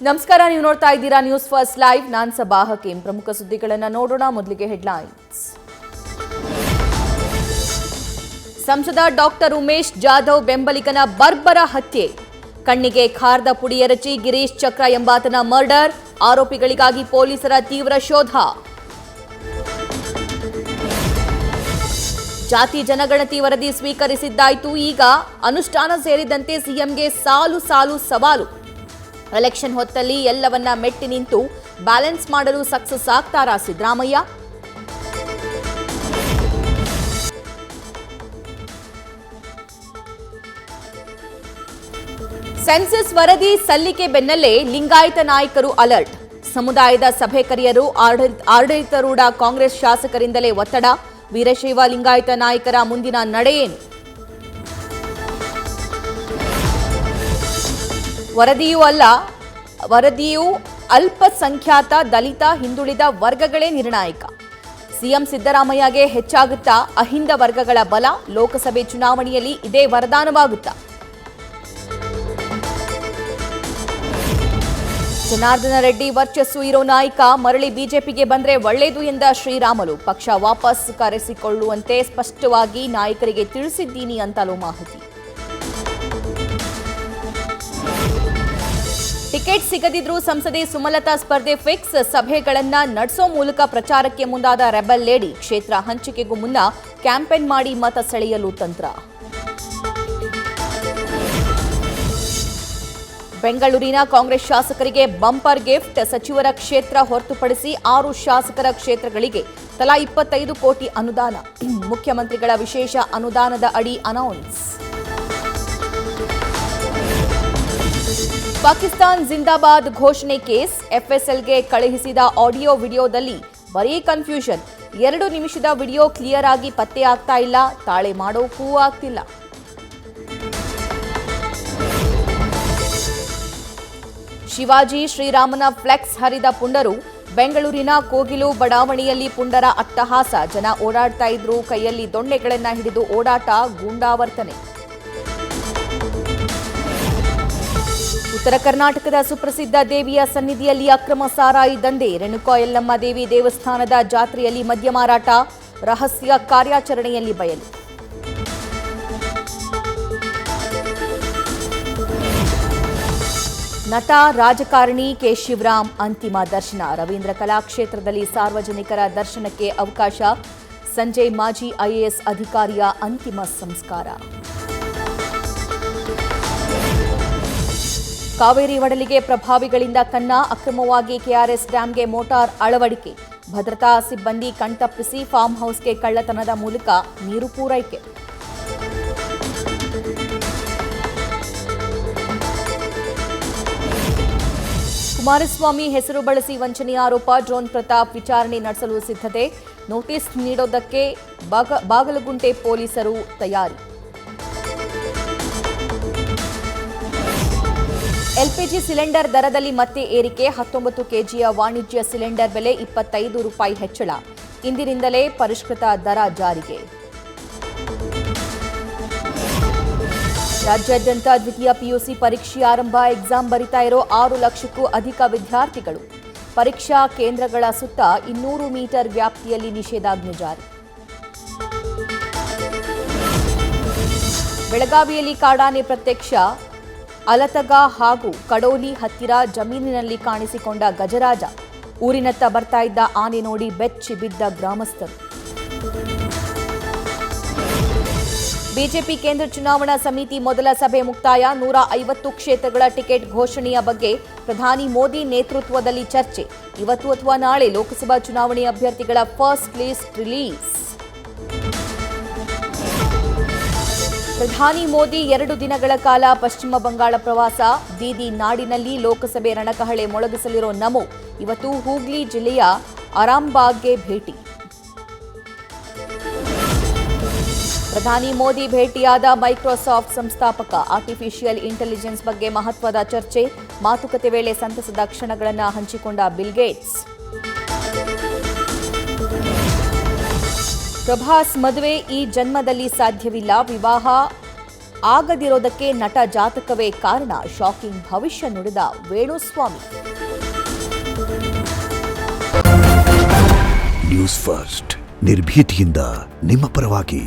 ನಮಸ್ಕಾರ, ನೀವು ನೋಡ್ತಾ ಇದ್ದೀರಾ ನ್ಯೂಸ್ ಫಸ್ಟ್ ಲೈವ್. ನಾನು ಸಬಾ ಹಕೀಂ. ಪ್ರಮುಖ ಸುದ್ದಿಗಳನ್ನು ನೋಡೋಣ. ಮೊದಲಿಗೆ ಹೆಡ್ಲೈನ್ಸ್. ಸಂಸದ ಡಾಕ್ಟರ್ ಉಮೇಶ್ ಜಾಧವ್ ಬೆಂಬಲಿಗನ ಬರ್ಬರ ಹತ್ಯೆ. ಕಣ್ಣಿಗೆ ಖಾರದ ಪುಡಿ ಎರಚಿ ಗಿರೀಶ್ ಚಕ್ರ ಎಂಬಾತನ ಮರ್ಡರ್. ಆರೋಪಿಗಳಿಗಾಗಿ ಪೊಲೀಸರ ತೀವ್ರ ಶೋಧ. ಜಾತಿ ಜನಗಣತಿ ವರದಿ ಸ್ವೀಕರಿಸಿದ್ದಾಯಿತು. ಈಗ ಅನುಷ್ಠಾನ ಸೇರಿದಂತೆ ಸಿಎಂಗೆ ಸಾಲು ಸಾಲು ಸವಾಲು. ಎಲೆಕ್ಷನ್ ಹೊತ್ತಲ್ಲಿ ಎಲ್ಲವನ್ನ ಮೆಟ್ಟಿ ನಿಂತು ಬ್ಯಾಲೆನ್ಸ್ ಮಾಡಲು ಸಕ್ಸಸ್ ಆಗ್ತಾರಾ ಸಿದ್ದರಾಮಯ್ಯ? ಸೆನ್ಸಸ್ ವರದಿ ಸಲ್ಲಿಕೆ ಬೆನ್ನಲ್ಲೇ ಲಿಂಗಾಯತ ನಾಯಕರು ಅಲರ್ಟ್. ಸಮುದಾಯದ ಸಭೆ ಕರೆಯಲು ಆಡಳಿತಾರೂಢ ಕಾಂಗ್ರೆಸ್ ಶಾಸಕರಿಂದಲೇ ಒತ್ತಡ. ವೀರಶೈವ ಲಿಂಗಾಯತ ನಾಯಕರ ಮುಂದಿನ ನಡೆಯೇನು? ವರದಿಯು ಅಲ್ಪಸಂಖ್ಯಾತ, ದಲಿತ, ಹಿಂದುಳಿದ ವರ್ಗಗಳೇ ನಿರ್ಣಾಯಕ. ಸಿಎಂ ಸಿದ್ದರಾಮಯ್ಯಗೆ ಹೆಚ್ಚಾಗುತ್ತಾ ಅಹಿಂದ ವರ್ಗಗಳ ಬಲ? ಲೋಕಸಭೆ ಚುನಾವಣೆಯಲ್ಲಿ ಇದೇ ವರದಾನವಾಗುತ್ತಾ? ಜನಾರ್ದನ ರೆಡ್ಡಿ ವರ್ಚಸ್ಸು ಇರೋ ನಾಯಕ, ಮರಳಿ ಬಿಜೆಪಿಗೆ ಬಂದ್ರೆ ಒಳ್ಳೆಯದು ಎಂದ ಶ್ರೀರಾಮುಲು. ಪಕ್ಷ ವಾಪಸ್ ಕರೆಸಿಕೊಳ್ಳುವಂತೆ ಸ್ಪಷ್ಟವಾಗಿ ನಾಯಕರಿಗೆ ತಿಳಿಸಿದ್ದೀನಿ ಅಂತಲೂ ಮಾಹಿತಿ. ಟಿಕೆಟ್ ಸಿಗದಿದ್ರೂ ಸಂಸದೆ ಸುಮಲತಾ ಸ್ಪರ್ಧೆ ಫಿಕ್ಸ್. ಸಭೆಗಳನ್ನ ನಡೆಸೋ ಮೂಲಕ ಪ್ರಚಾರಕ್ಕೆ ಮುಂದಾದ ರೆಬಲ್ ಲೇಡಿ. ಕ್ಷೇತ್ರ ಹಂಚಿಕೆಗೂ ಮುನ್ನ ಕ್ಯಾಂಪೇನ್ ಮಾಡಿ ಮತ ಸೆಳೆಯಲು ತಂತ್ರ. ಬೆಂಗಳೂರಿನ ಕಾಂಗ್ರೆಸ್ ಶಾಸಕರಿಗೆ ಬಂಪರ್ ಗಿಫ್ಟ್. ಸಚಿವರ ಕ್ಷೇತ್ರ ಹೊರತುಪಡಿಸಿ 6 ಶಾಸಕರ ಕ್ಷೇತ್ರಗಳಿಗೆ ತಲಾ 25 ಕೋಟಿ ಅನುದಾನ. ಮುಖ್ಯಮಂತ್ರಿಗಳ ವಿಶೇಷ ಅನುದಾನದ ಅಡಿ ಅನೌನ್ಸ್. ಪಾಕಿಸ್ತಾನ್ ಜಿಂದಾಬಾದ್ ಘೋಷಣೆ ಕೇಸ್. ಎಫ್ಎಸ್ಎಲ್ಗೆ ಕಳುಹಿಸಿದ ಆಡಿಯೋ ವಿಡಿಯೋದಲ್ಲಿ ಬರೀ ಕನ್ಫ್ಯೂಷನ್. 2 ನಿಮಿಷದ ವಿಡಿಯೋ ಕ್ಲಿಯರ್ ಆಗಿ ಪತ್ತೆ ಆಗ್ತಾ ಇಲ್ಲ. ತಾಳೆ ಮಾಡೋಕ್ಕೂ ಆಗ್ತಿಲ್ಲ. ಶಿವಾಜಿ ಶ್ರೀರಾಮನ ಫ್ಲೆಕ್ಸ್ ಹರಿದ ಪುಂಡರು. ಬೆಂಗಳೂರಿನ ಕೋಗಿಲು ಬಡಾವಣೆಯಲ್ಲಿ ಪುಂಡರ ಅಟ್ಟಹಾಸ. ಜನ ಓಡಾಡ್ತಾ ಇದ್ರು. ಕೈಯಲ್ಲಿ ದೊಣ್ಣೆಗಳನ್ನ ಹಿಡಿದು ಓಡಾಟ, ಗೂಂಡಾವರ್ತನೆ. ಉತ್ತರ ಕರ್ನಾಟಕದ ಸುಪ್ರಸಿದ್ಧ ದೇವಿಯ ಸನ್ನಿಧಿಯಲ್ಲಿ ಅಕ್ರಮ ಸಾರಾಯಿ ದಂಧೆ. ರೇಣುಕಾ ಯಲ್ಲಮ್ಮ ದೇವಿ ದೇವಸ್ಥಾನದ ಜಾತ್ರೆಯಲ್ಲಿ ಮದ್ಯ ಮಾರಾಟ. ರಹಸ್ಯ ಕಾರ್ಯಾಚರಣೆಯಲ್ಲಿ ಬಯಲು. ನಟ ರಾಜಕಾರಣಿ ಕೆ ಶಿವರಾಮ್ ಅಂತಿಮ ದರ್ಶನ. ರವೀಂದ್ರ ಕಲಾಕ್ಷೇತ್ರದಲ್ಲಿ ಸಾರ್ವಜನಿಕರ ದರ್ಶನಕ್ಕೆ ಅವಕಾಶ. ಸಂಜೆ ಮಾಜಿ ಐಎಎಸ್ ಅಧಿಕಾರಿಯ ಅಂತಿಮ ಸಂಸ್ಕಾರ. ಕಾವೇರಿ ಒಡಲಿಗೆ ಪ್ರಭಾವಿಗಳಿಂದ ಕನ್ನ. ಅಕ್ರಮವಾಗಿ ಕೆಆರ್ಎಸ್ ಡ್ಯಾಂಗೆ ಮೋಟಾರ್ ಅಳವಡಿಕೆ. ಭದ್ರತಾ ಸಿಬ್ಬಂದಿ ಕಣ್ತಪ್ಪಿಸಿ ಫಾರ್ಮ್ ಹೌಸ್ಗೆ ಕಳ್ಳತನದ ಮೂಲಕ ನೀರು ಪೂರೈಕೆ. ಕುಮಾರಸ್ವಾಮಿ ಹೆಸರು ಬಳಸಿ ವಂಚನೆ ಆರೋಪ. ಡ್ರೋನ್ ಪ್ರತಾಪ್ ವಿಚಾರಣೆ ನಡೆಸಲು ಸಿದ್ಧತೆ. ನೋಟಿಸ್ ನೀಡೋದಕ್ಕೆ ಬಾಗಲಗುಂಟೆ ಪೊಲೀಸರು ತಯಾರಿ. ಎಲ್ಪಿಜಿ ಸಿಲಿಂಡರ್ ದರದಲ್ಲಿ ಮತ್ತೆ ಏರಿಕೆ. 19 ಕೆಜಿಯ ವಾಣಿಜ್ಯ ಸಿಲಿಂಡರ್ ಬೆಲೆ 25 ರೂಪಾಯಿ ಹೆಚ್ಚಳ. ಇಂದಿನಿಂದಲೇ ಪರಿಷ್ಕೃತ ದರ ಜಾರಿಗೆ. ರಾಜ್ಯಾದ್ಯಂತ ದ್ವಿತೀಯ ಪಿಯುಸಿ ಪರೀಕ್ಷೆ ಆರಂಭ. ಎಕ್ಸಾಮ್ ಬರಿತಾ ಇರೋ 6 ಲಕ್ಷಕ್ಕೂ ಅಧಿಕ ವಿದ್ಯಾರ್ಥಿಗಳು. ಪರೀಕ್ಷಾ ಕೇಂದ್ರಗಳ ಸುತ್ತ 200 ಮೀಟರ್ ವ್ಯಾಪ್ತಿಯಲ್ಲಿ ನಿಷೇಧಾಜ್ಞೆ ಜಾರಿ. ಬೆಳಗಾವಿಯಲ್ಲಿ ಕಾಡಾನೆ ಪ್ರತ್ಯಕ್ಷ. ಅಲತಗ ಹಾಗೂ ಕಡೋಲಿ ಹತ್ತಿರ ಜಮೀನಿನಲ್ಲಿ ಕಾಣಿಸಿಕೊಂಡ ಗಜರಾಜ. ಊರಿನತ್ತ ಬರ್ತಾ ಇದ್ದ ಆನೆ ನೋಡಿ ಬೆಚ್ಚಿ ಬಿದ್ದ ಗ್ರಾಮಸ್ಥರು. ಬಿಜೆಪಿ ಕೇಂದ್ರ ಚುನಾವಣಾ ಸಮಿತಿ ಮೊದಲ ಸಭೆ ಮುಕ್ತಾಯ. 150 ಕ್ಷೇತ್ರಗಳ ಟಿಕೆಟ್ ಘೋಷಣೆಯ ಬಗ್ಗೆ ಪ್ರಧಾನಿ ಮೋದಿ ನೇತೃತ್ವದಲ್ಲಿ ಚರ್ಚೆ. ಇವತ್ತು ಅಥವಾ ನಾಳೆ ಲೋಕಸಭಾ ಚುನಾವಣೆ ಅಭ್ಯರ್ಥಿಗಳ ಫಸ್ಟ್ ಲಿಸ್ಟ್ ರಿಲೀಸ್. ಪ್ರಧಾನಿ ಮೋದಿ 2 ದಿನಗಳ ಕಾಲ ಪಶ್ಚಿಮ ಬಂಗಾಳ ಪ್ರವಾಸ. ಬೀದಿ ನಾಡಿನಲ್ಲಿ ಲೋಕಸಭೆ ರಣಕಹಳೆ ಮೊಳಗಿಸಲಿರೋ ನಮೋ. ಇವತ್ತು ಹೂಗ್ಲಿ ಜಿಲ್ಲೆಯ ಅರಾಂಬಾಗ್ಗೆ ಭೇಟಿ. ಪ್ರಧಾನಿ ಮೋದಿ ಭೇಟಿಯಾದ ಮೈಕ್ರೋಸಾಫ್ಟ್ ಸಂಸ್ಥಾಪಕ. ಆರ್ಟಿಫಿಷಿಯಲ್ ಇಂಟೆಲಿಜೆನ್ಸ್ ಬಗ್ಗೆ ಮಹತ್ವದ ಚರ್ಚೆ. ಮಾತುಕತೆ ವೇಳೆ ಸಂತಸದ ಕ್ಷಣಗಳನ್ನು ಹಂಚಿಕೊಂಡ ಬಿಲ್ ಗೇಟ್ಸ್. ಪ್ರಭಾಸ್ ಮದುವೆ ಈ ಜನ್ಮದಲ್ಲಿ ಸಾಧ್ಯವಿಲ್ಲ. ವಿವಾಹ ಆಗದಿರೋದಕ್ಕೆ ನಟ ಜಾತಕವೇ ಕಾರಣ. ಶಾಕಿಂಗ್ ಭವಿಷ್ಯ ನುಡಿದ ವೇಣುಸ್ವಾಮಿ. ನ್ಯೂಸ್ ಫಸ್ಟ್ ನಿರ್ಭೀತಿಯಿಂದ ನಿಮ್ಮ ಪರವಾಗಿ.